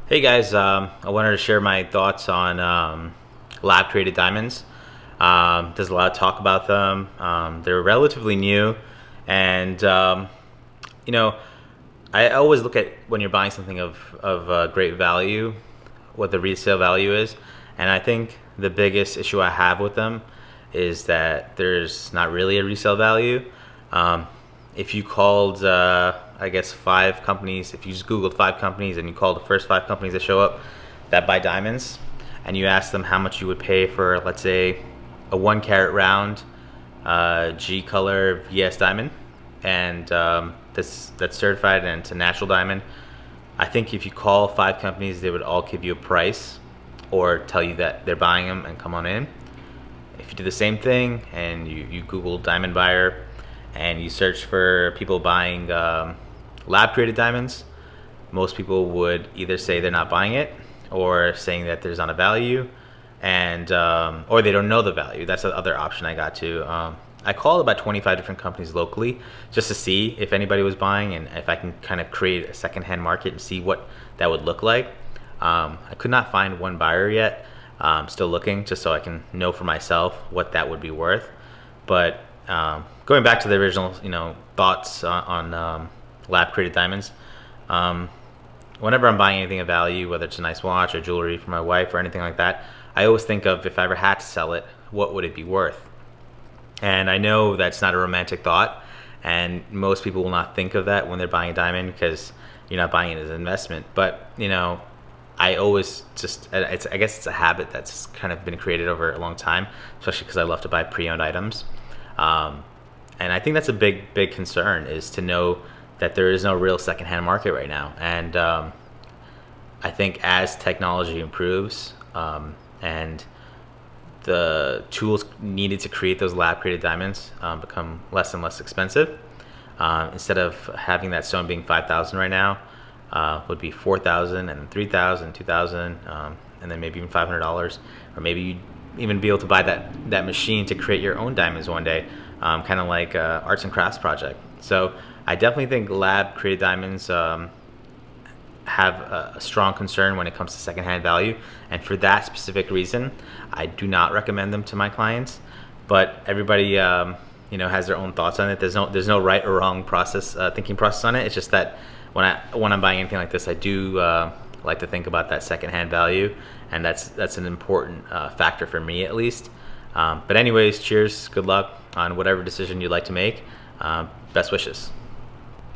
Hey guys, I wanted to share my thoughts on lab created diamonds. There's a lot of talk about them. They're relatively new, and you know, I always look at when you're buying something of great value, what the resale value is, and I think the biggest issue I have with them is that there's not really a resale value. Um, if you called, I guess, five companies, if you just Googled five companies and you called the first five companies that show up that buy diamonds, and you asked them how much you would pay for, let's say, a 1 carat round G color VS diamond, and that's certified and it's a natural diamond. I think if you call five companies, they would all give you a price or tell you that they're buying them and come on in. If you do the same thing and you Google diamond buyer and you search for people buying lab created diamonds, most people would either say they're not buying it or saying that there's not a value, and or they don't know the value. That's the other option I got to. I called about 25 different companies locally just to see if anybody was buying and if I can kind of create a secondhand market and see what that would look like. I could not find one buyer yet. Still looking just so I can know for myself what that would be worth. But going back to the original, thoughts on lab created diamonds. Whenever I'm buying anything of value, whether it's a nice watch or jewelry for my wife or anything like that, I always think of, if I ever had to sell it, what would it be worth? And I know that's not a romantic thought, and most people will not think of that when they're buying a diamond because you're not buying it as an investment. But I always I guess it's a habit that's kind of been created over a long time, especially because I love to buy pre-owned items. And I think that's a big concern, is to know that there is no real secondhand market right now. And I think as technology improves, and the tools needed to create those lab created diamonds become less and less expensive, instead of having that stone being 5,000 right now, would be 4,000 and 3,000, 2,000, and then maybe even $500, or maybe you'd even be able to buy that machine to create your own diamonds one day, kind of like arts and crafts project. So I definitely think lab created diamonds have a strong concern when it comes to secondhand value, and for that specific reason, I do not recommend them to my clients. But everybody, has their own thoughts on it. There's no right or wrong thinking process on it. It's just that when I'm buying anything like this, I do like to think about that secondhand value, and that's an important factor for me, at least. But anyways, cheers, good luck on whatever decision you'd like to make. Best wishes.